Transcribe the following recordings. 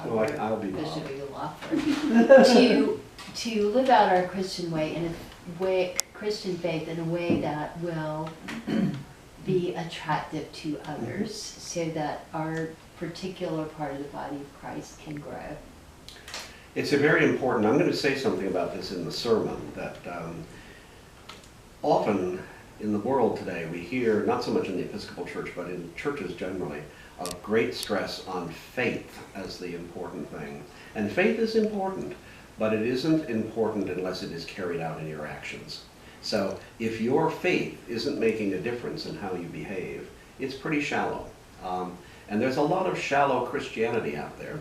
Oh, I'll be Bob. Bishop Ihloff, to live out our Christian way in a way, Christian faith in a way that will be attractive to others, so that our particular part of the body of Christ can grow. It's a very important, I'm going to say something about this in the sermon, that often in the world today we hear, not so much in the Episcopal Church, but in churches generally, a great stress on faith as the important thing. And faith is important, but it isn't important unless it is carried out in your actions. So if your faith isn't making a difference in how you behave, it's pretty shallow. And there's a lot of shallow Christianity out there,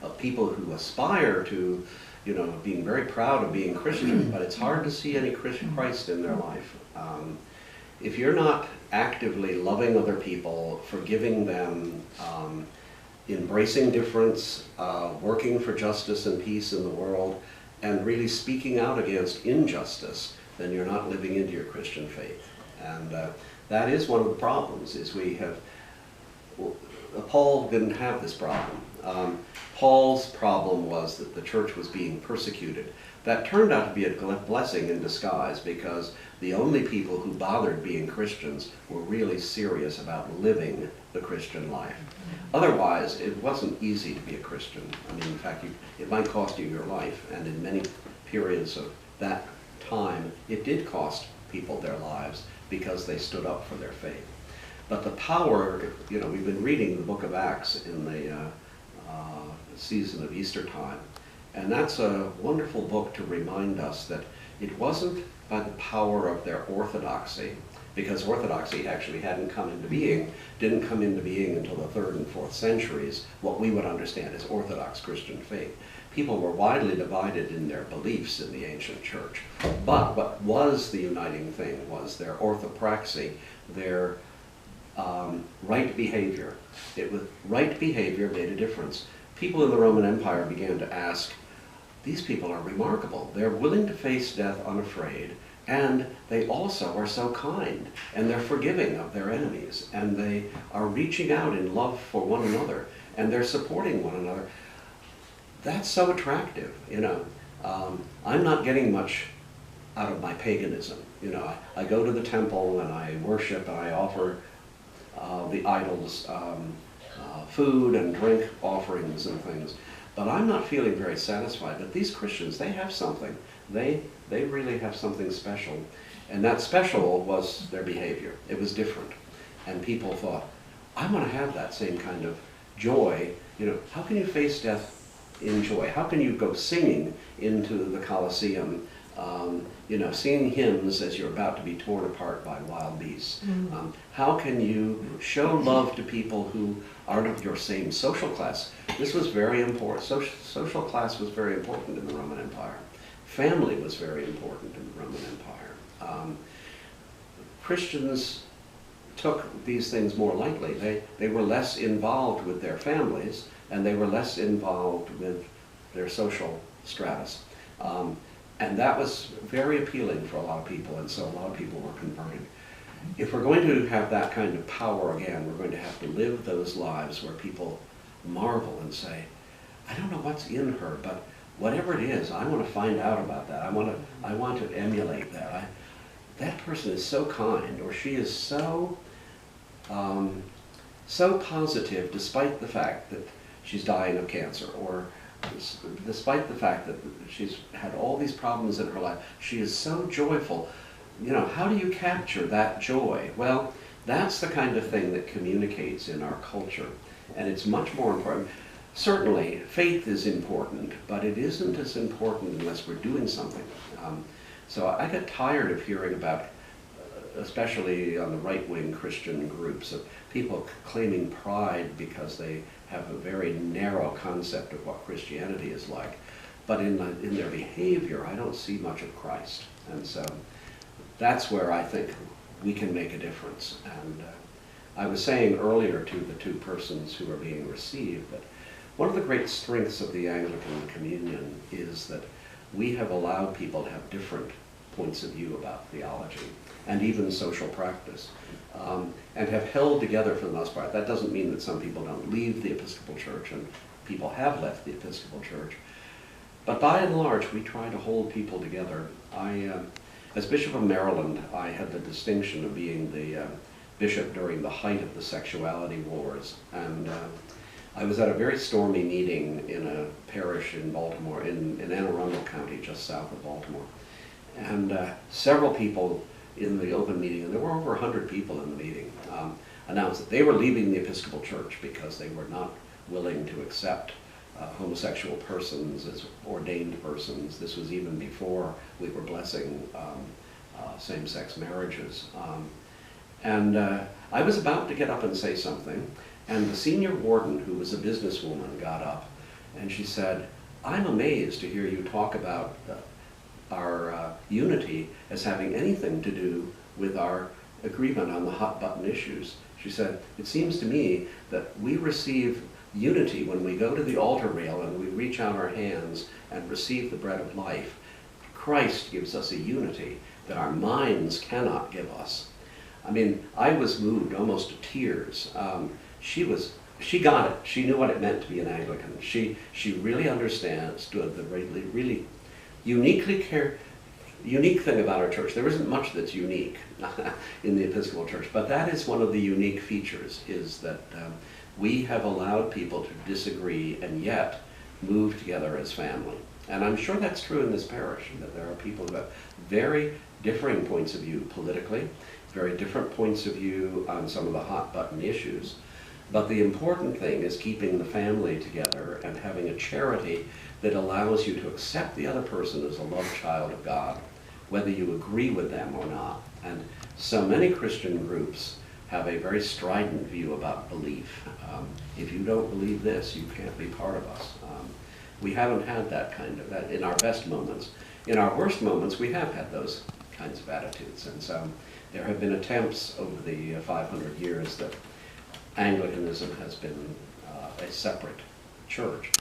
of people who aspire to, you know, being very proud of being Christian, but it's hard to see any Christ in their life. If you're not actively loving other people, forgiving them, embracing difference, working for justice and peace in the world, and really speaking out against injustice, then you're not living into your Christian faith. And that is one of the problems, is we have, Paul didn't have this problem. Paul's problem was that the church was being persecuted. That turned out to be a blessing in disguise, because the only people who bothered being Christians were really serious about living the Christian life. Otherwise, it wasn't easy to be a Christian. I mean, in fact, it might cost you your life, and in many periods of that time, it did cost people their lives because they stood up for their faith. But the power, you know, we've been reading the book of Acts in the season of Easter time, and that's a wonderful book to remind us that it wasn't by the power of their orthodoxy, because orthodoxy actually hadn't come into being, didn't come into being until the 3rd and 4th centuries, what we would understand as Orthodox Christian faith. People were widely divided in their beliefs in the ancient church, but what was the uniting thing was their orthopraxy, their right behavior. Right behavior made a difference. People in the Roman Empire began to ask, these people are remarkable. They're willing to face death unafraid, and they also are so kind, and they're forgiving of their enemies, and they are reaching out in love for one another, and they're supporting one another. That's so attractive, you know. I'm not getting much out of my paganism. You know, I go to the temple and I worship and I offer the idols food and drink offerings and things, but I'm not feeling very satisfied. But these Christians, they have something. They really have something special, and that special was their behavior. It was different, and people thought, I want to have that same kind of joy. You know, how can you face death in joy? How can you go singing into the Colosseum, you know, singing hymns as you're about to be torn apart by wild beasts? How can you show love to people who aren't of your same social class? This was very important. Social class was very important in the Roman Empire. Family was very important in the Roman Empire. Christians took these things more lightly. They were less involved with their families, and they were less involved with their social stratus. And that was very appealing for a lot of people, and so a lot of people were converted. If we're going to have that kind of power again, we're going to have to live those lives where people marvel and say, I don't know what's in her, but whatever it is, I want to find out about that. I want to emulate that. That person is so kind, or she is so so positive, despite the fact that she's dying of cancer, or despite the fact that she's had all these problems in her life. She is so joyful. You know, how do you capture that joy? Well, that's the kind of thing that communicates in our culture, and it's much more important. Certainly, faith is important, but it isn't as important unless we're doing something. So I get tired of hearing about, especially on the right-wing Christian groups, of people claiming pride because they have a very narrow concept of what Christianity is like. But in their behavior, I don't see much of Christ. And so that's where I think we can make a difference. And I was saying earlier to the two persons who are being received that one of the great strengths of the Anglican Communion is that we have allowed people to have different points of view about theology and even social practice, and have held together for the most part. That doesn't mean that some people don't leave the Episcopal Church and people have left the Episcopal Church. But by and large, we try to hold people together. As Bishop of Maryland, I had the distinction of being the bishop during the height of the sexuality wars. And I was at a very stormy meeting in a parish in Baltimore, in Anne Arundel County, just south of Baltimore. And several people in the open meeting, and there were over 100 people in the meeting, announced that they were leaving the Episcopal Church because they were not willing to accept homosexual persons as ordained persons. This was even before we were blessing same-sex marriages. I was about to get up and say something, and the senior warden, who was a businesswoman, got up, and she said, "I'm amazed to hear you talk about our unity as having anything to do with our agreement on the hot-button issues." She said, "It seems to me that we receive unity when we go to the altar rail and we reach out our hands and receive the bread of life. Christ gives us a unity that our minds cannot give us." I mean, I was moved almost to tears. She got it. She knew what it meant to be an Anglican. She really understood the really unique thing about our church. There isn't much that's unique in the Episcopal Church, but that is one of the unique features, is that we have allowed people to disagree and yet move together as family. And I'm sure that's true in this parish, that there are people who have very differing points of view politically, very different points of view on some of the hot button issues. But the important thing is keeping the family together and having a charity that allows you to accept the other person as a loved child of God, whether you agree with them or not. And so many Christian groups have a very strident view about belief. If you don't believe this, you can't be part of us. We haven't had that in our best moments. In our worst moments, we have had those kinds of attitudes. And so there have been attempts over the 500 years that Anglicanism has been a separate church.